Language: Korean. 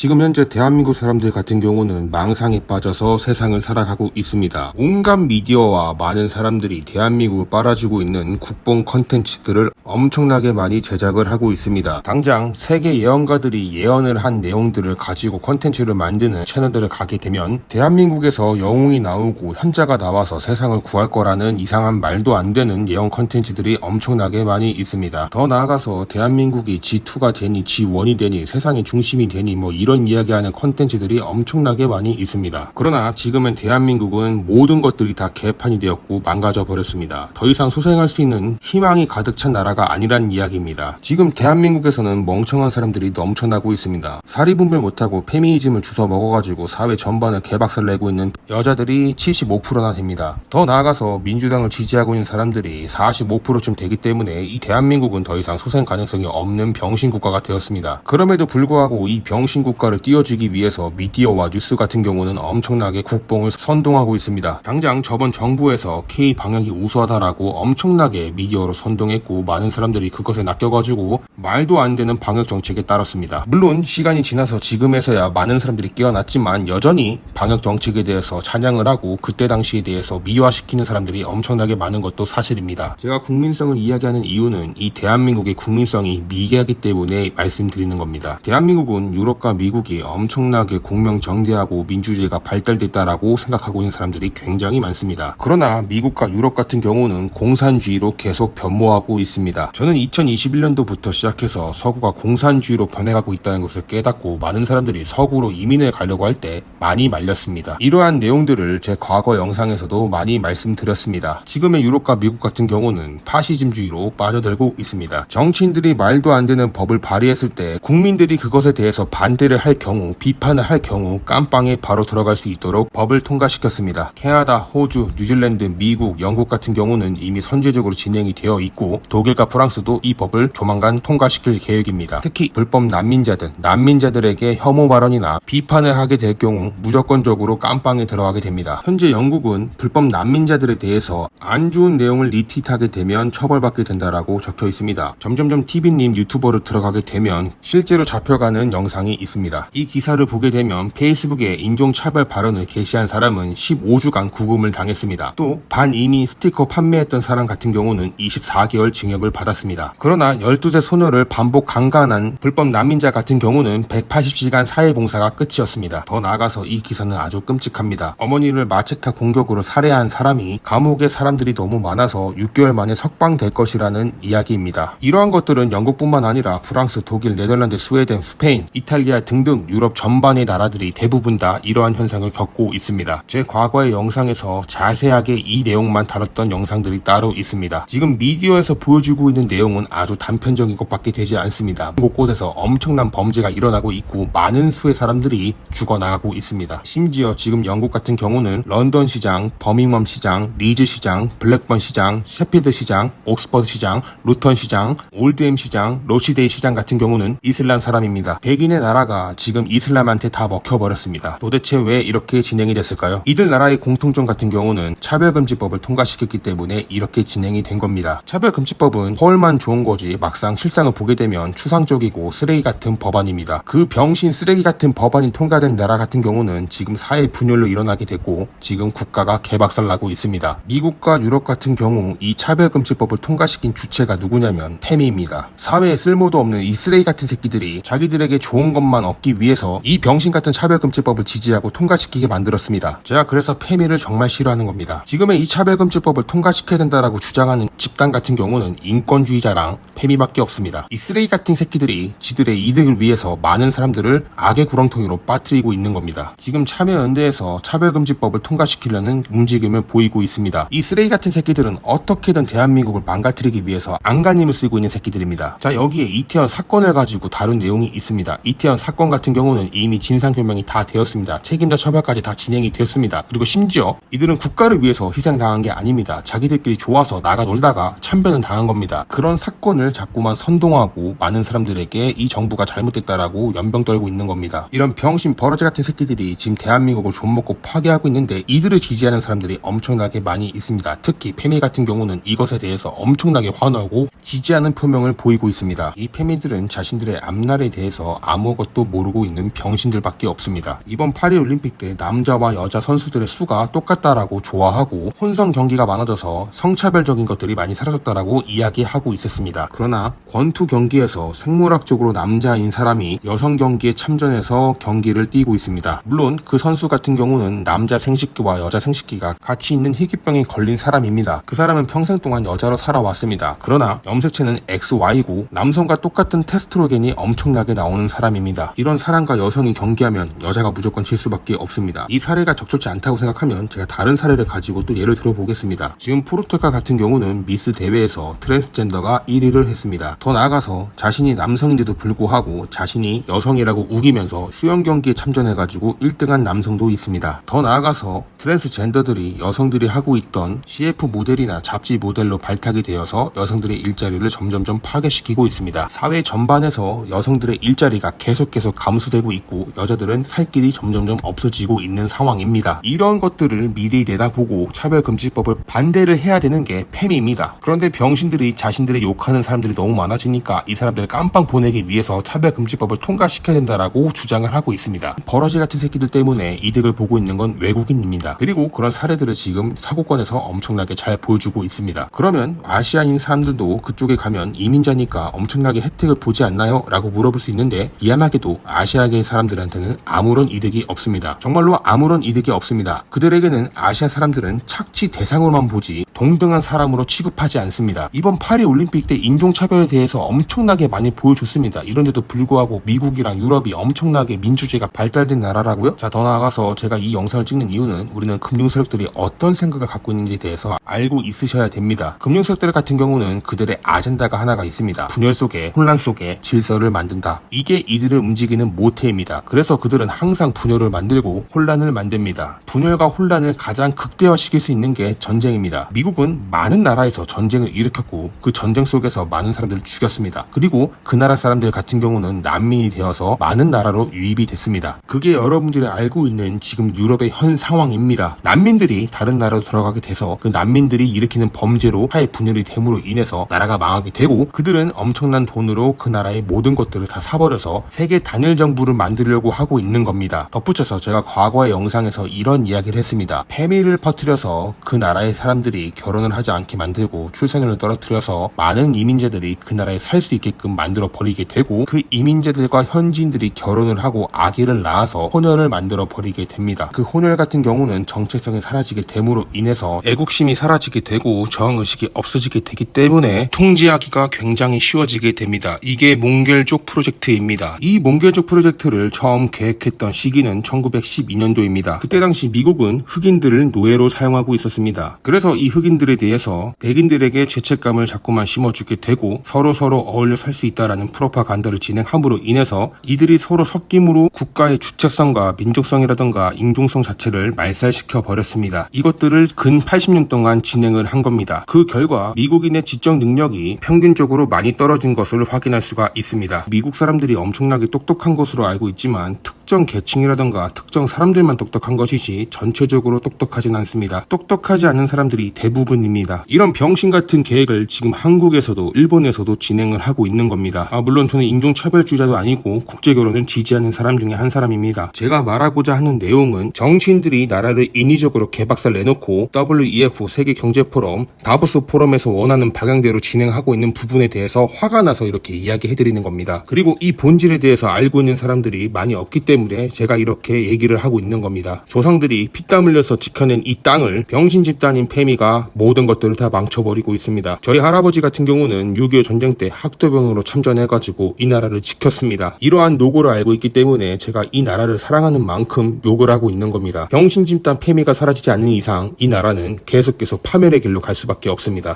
지금 현재 대한민국 사람들 같은 경우는 망상에 빠져서 세상을 살아가고 있습니다. 온갖 미디어와 많은 사람들이 대한민국을 빨아주고 있는 국뽕 컨텐츠들을 엄청나게 많이 제작을 하고 있습니다. 당장 세계 예언가들이 예언을 한 내용들을 가지고 컨텐츠를 만드는 채널들을 가게 되면 대한민국에서 영웅이 나오고 현자가 나와서 세상을 구할 거라는 이상한 말도 안 되는 예언 컨텐츠들이 엄청나게 많이 있습니다. 더 나아가서 대한민국이 G2가 되니 G1이 되니 세상의 중심이 되니 이런 이야기하는 컨텐츠들이 엄청나게 많이 있습니다. 그러나 지금은 대한민국은 모든 것들이 다 개판이 되었고 망가져 버렸습니다. 더 이상 소생할 수 있는 희망이 가득 찬 나라가 아니란 이야기입니다. 지금 대한민국에서는 멍청한 사람들이 넘쳐나고 있습니다. 사리분별 못하고 페미니즘을 주워 먹어가지고 사회 전반을 개박살 내고 있는 여자들이 75%나 됩니다. 더 나아가서 민주당을 지지하고 있는 사람들이 45%쯤 되기 때문에 이 대한민국은 더 이상 소생 가능성이 없는 병신 국가가 되었습니다. 그럼에도 불구하고 이 병신 국가를 띄워주기 위해서 미디어와 뉴스 같은 경우는 엄청나게 국뽕을 선동하고 있습니다. 당장 저번 정부에서 K 방역이 우수하다라고 엄청나게 미디어로 선동했고 많은 사람들이 그것에 낚여가지고 말도 안 되는 방역 정책에 따랐습니다. 물론 시간이 지나서 지금에서야 많은 사람들이 깨어났지만 여전히 방역 정책에 대해서 찬양을 하고 그때 당시에 대해서 미화시키는 사람들이 엄청나게 많은 것도 사실입니다. 제가 국민성을 이야기하는 이유는 이 대한민국의 국민성이 미개하기 때문에 말씀드리는 겁니다. 대한민국은 유럽과 미국이 엄청나게 공명정대하고 민주주의가 발달됐다라고 생각하고 있는 사람들이 굉장히 많습니다. 그러나 미국과 유럽 같은 경우는 공산주의로 계속 변모하고 있습니다. 저는 2021년도부터 시작해서 서구가 공산주의로 변해가고 있다는 것을 깨닫고 많은 사람들이 서구로 이민을 가려고 할 때 많이 말렸습니다. 이러한 내용들을 제 과거 영상에서도 많이 말씀드렸습니다. 지금의 유럽과 미국 같은 경우는 파시즘주의로 빠져들고 있습니다. 정치인들이 말도 안 되는 법을 발의했을 때 국민들이 그것에 대해서 반대를 할 경우, 비판을 할 경우 깜빵에 바로 들어갈 수 있도록 법을 통과시켰습니다. 캐나다, 호주, 뉴질랜드, 미국, 영국 같은 경우는 이미 선제적으로 진행이 되어 있고 독일과 프랑스도 이 법을 조만간 통과시킬 계획입니다. 특히 불법 난민자들에게 혐오 발언이나 비판을 하게 될 경우 무조건적으로 깜빵에 들어가게 됩니다. 현재 영국은 불법 난민자들에 대해서 안 좋은 내용을 리트윗하게 되면 처벌받게 된다라고 적혀 있습니다. 점점점 TV님 유튜버로 들어가게 되면 실제로 잡혀가는 영상이 있습니다. 이 기사를 보게 되면 페이스북에 인종차별 발언을 게시한 사람은 15주간 구금을 당했습니다. 또 반이민 스티커 판매했던 사람 같은 경우는 24개월 징역을 받았습니다. 그러나 12세 소녀를 반복 강간한 불법 난민자 같은 경우는 180시간 사회봉사가 끝이었습니다. 더 나아가서 이 기사는 아주 끔찍합니다. 어머니를 마체타 공격으로 살해한 사람이 감옥에 사람들이 너무 많아서 6개월 만에 석방될 것이라는 이야기입니다. 이러한 것들은 영국뿐만 아니라 프랑스, 독일, 네덜란드, 스웨덴, 스페인, 이탈리아 등등 유럽 전반의 나라들이 대부분 다 이러한 현상을 겪고 있습니다. 제 과거의 영상에서 자세하게 이 내용만 다뤘던 영상들이 따로 있습니다. 지금 미디어에서 보여주고 있는 내용은 아주 단편적인 것밖에 되지 않습니다. 곳곳에서 엄청난 범죄가 일어나고 있고 많은 수의 사람들이 죽어나가고 있습니다. 심지어 지금 영국 같은 경우는 런던 시장, 버밍엄 시장, 리즈 시장, 블랙번 시장, 셰필드 시장, 옥스퍼드 시장, 루턴 시장, 올드햄 시장, 로치데이 시장 같은 경우는 이슬람 사람입니다. 백인의 나라가 지금 이슬람한테 다 먹혀버렸습니다. 도대체 왜 이렇게 진행이 됐을까요? 이들 나라의 공통점 같은 경우는 차별금지법을 통과시켰기 때문에 이렇게 진행이 된 겁니다. 차별금지법은 헐만 좋은 거지 막상 실상을 보게 되면 추상적이고 쓰레기 같은 법안입니다. 그 병신 쓰레기 같은 법안이 통과된 나라 같은 경우는 지금 사회 분열로 일어나게 됐고 지금 국가가 개박살나고 있습니다. 미국과 유럽 같은 경우 이 차별금지법을 통과시킨 주체가 누구냐면 페미입니다. 사회에 쓸모도 없는 이 쓰레기 같은 새끼들이 자기들에게 좋은 것만 얻기 위해서 이 병신 같은 차별금지법을 지지하고 통과시키게 만들었습니다. 제가 그래서 페미를 정말 싫어하는 겁니다. 지금의 이 차별금지법을 통과시켜야 된다라고 주장하는 집단 같은 경우는 인권주의자랑 페미밖에 없습니다. 이 쓰레기 같은 새끼들이 지들의 이득을 위해서 많은 사람들을 악의 구렁텅이로 빠뜨리고 있는 겁니다. 지금 참여연대에서 차별금지법을 통과시키려는 움직임을 보이고 있습니다. 이 쓰레기 같은 새끼들은 어떻게든 대한민국을 망가뜨리기 위해서 안간힘을 쓰고 있는 새끼들입니다. 자, 여기에 이태원 사건을 가지고 다룬 내용이 있습니다. 이태원 사건 같은 경우는 이미 진상규명이 다 되었습니다. 책임자 처벌까지 다 진행이 되었습니다. 그리고 심지어 이들은 국가를 위해서 희생당한 게 아닙니다. 자기들끼리 좋아서 나가 놀다가 참변을 당한 겁니다. 그런 사건을 자꾸만 선동하고 많은 사람들에게 이 정부가 잘못됐다라고 연병 떨고 있는 겁니다. 이런 병신 버러지 같은 새끼들이 지금 대한민국을 존먹고 파괴하고 있는데 이들을 지지하는 사람들이 엄청나게 많이 있습니다. 특히 페미 같은 경우는 이것에 대해서 엄청나게 환호하고 지지하는 표명을 보이고 있습니다. 이 페미들은 자신들의 앞날에 대해서 아무것도 모르고 있는 병신들밖에 없습니다. 이번 파리올림픽 때 남자와 여자 선수들의 수가 똑같다라고 좋아하고 혼성 경기가 많아져서 성차별적인 것들이 많이 사라졌다라고 이야기하고 있었습니다. 그러나 권투 경기에서 생물학적으로 남자인 사람이 여성 경기에 참전해서 경기를 뛰고 있습니다. 물론 그 선수 같은 경우는 남자 생식기와 여자 생식기가 같이 있는 희귀병에 걸린 사람입니다. 그 사람은 평생 동안 여자로 살아왔습니다. 그러나 염색체는 XY고 남성과 똑같은 테스트로겐이 엄청나게 나오는 사람입니다. 이런 사람과 여성이 경기하면 여자가 무조건 질 수밖에 없습니다. 이 사례가 적절치 않다고 생각하면 제가 다른 사례를 가지고 또 예를 들어보겠습니다. 지금 포르투갈 같은 경우는 미스 대회에서 트랜스젠더가 1위를 했습니다. 더 나아가서 자신이 남성인데도 불구하고 자신이 여성이라고 우기면서 수영 경기에 참전해가지고 1등한 남성도 있습니다. 더 나아가서 트랜스젠더들이 여성들이 하고 있던 CF 모델이나 잡지 모델로 발탁이 되어서 여성들의 일자리를 점점점 파괴시키고 있습니다. 사회 전반에서 여성들의 일자리가 계속해서 감소되고 있고 여자들은 살 길이 점점점 없어지고 있는 상황입니다. 이런 것들을 미리 내다보고 차별금지법을 반대를 해야 되는 게 페미입니다. 그런데 병신들이 자신들의 욕하는 사람들이 너무 많아지니까 이 사람들을 깜빵 보내기 위해서 차별금지법을 통과시켜야 된다라고 주장을 하고 있습니다. 버러지 같은 새끼들 때문에 이득을 보고 있는 건 외국인입니다. 그리고 그런 사례들을 지금 사고권에서 엄청나게 잘 보여주고 있습니다. 그러면 아시아인 사람들도 그쪽에 가면 이민자니까 엄청나게 혜택을 보지 않나요? 라고 물어볼 수 있는데 미안하게도 아시아계 사람들한테는 아무런 이득이 없습니다. 정말로 아무런 이득이 없습니다. 그들에게는 아시아 사람들은 착취 대상으로만 보지 동등한 사람으로 취급하지 않습니다. 이번 파리올림픽 때 인종차별에 대해서 엄청나게 많이 보여줬습니다. 이런데도 불구하고 미국이랑 유럽이 엄청나게 민주주의가 발달된 나라라고요? 자, 더 나아가서 제가 이 영상을 찍는 이유는 우리는 금융세력들이 어떤 생각을 갖고 있는지에 대해서 알고 있으셔야 됩니다. 금융세력들 같은 경우는 그들의 아젠다가 하나가 있습니다. 분열 속에 혼란 속에 질서를 만든다. 이게 이들을 움직이는 모태입니다. 그래서 그들은 항상 분열을 만들고 혼란을 만듭니다. 분열과 혼란을 가장 극대화시킬 수 있는 게 전쟁입니다. 미국은 많은 나라에서 전쟁을 일으켰고 그 전쟁 속에서 많은 사람들을 죽였습니다. 그리고 그 나라 사람들 같은 경우는 난민이 되어서 많은 나라로 유입이 됐습니다. 그게 여러분들이 알고 있는 지금 유럽의 현 상황입니다. 난민들이 다른 나라로 들어가게 돼서 그 난민들이 일으키는 범죄로 사회 분열이 됨으로 인해서 나라가 망하게 되고 그들은 엄청난 돈으로 그 나라의 모든 것들을 다 사버려서 세계 단일 정부를 만들려고 하고 있는 겁니다. 덧붙여서 제가 과거의 영상에서 이런 이야기를 했습니다. 페미를 퍼뜨려서 그 나라의 사람들이 결혼을 하지 않게 만들고 출생률을 떨어뜨려서 많은 이민자들이 그 나라에 살 수 있게끔 만들어 버리게 되고 그 이민자들과 현지인들이 결혼을 하고 아기를 낳아서 혼혈을 만들어 버리게 됩니다. 그 혼혈 같은 경우는 정체성이 사라지게 됨으로 인해서 애국심이 사라지게 되고 저항의식이 없어지게 되기 때문에 통제하기가 굉장히 쉬워지게 됩니다. 이게 몽겔족 프로젝트입니다. 이 몽겔족 프로젝트를 처음 계획했던 시기는 1912년도입니다. 그때 당시 미국은 흑인들을 노예로 사용하고 있었습니다. 그래서 이 흑인들에 대해서 백인들에게 죄책감을 자꾸만 심어주게 되고 서로 어울려 살 수 있다라는 프로파간다를 진행함으로 인해서 이들이 서로 섞임으로 국가의 주체성과 민족성이라던가 인종성 자체를 말살시켜 버렸습니다. 이것들을 근 80년 동안 진행을 한 겁니다. 그 결과 미국인의 지적 능력이 평균적으로 많이 떨어진 것을 확인할 수가 있습니다. 미국 사람들이 엄청나게 똑똑한 것으로 알고 있지만 특정 계층이라던가 특정 사람들만 똑똑한 것이지 전체적으로 똑똑하진 않습니다. 똑똑하지 않은 사람들이 대부분입니다. 이런 병신 같은 계획을 지금 한국에서도 일본에서도 진행을 하고 있는 겁니다. 물론 저는 인종차별주의자도 아니고 국제결혼을 지지하는 사람 중에 한 사람입니다. 제가 말하고자 하는 내용은 정치인들이 나라를 인위적으로 개박살 내놓고 WEF 세계경제포럼 다보스 포럼에서 원하는 방향대로 진행하고 있는 부분에 대해서 화가 나서 이렇게 이야기해드리는 겁니다. 그리고 이 본질에 대해서 알고 있는 사람들이 많이 없기 때문에 제가 이렇게 얘기를 하고 있는 겁니다. 조상들이 피땀 흘려서 지켜낸 이 땅을 병신 집단인 페미가 모든 것들을 다 망쳐버리고 있습니다. 저희 할아버지 같은 경우는 6.25 전쟁 때 학도병으로 참전해가지고 이 나라를 지켰습니다. 이러한 노고를 알고 있기 때문에 제가 이 나라를 사랑하는 만큼 욕을 하고 있는 겁니다. 병신 집단 페미가 사라지지 않는 이상 이 나라는 계속해서 파멸의 길로 갈 수밖에 없습니다.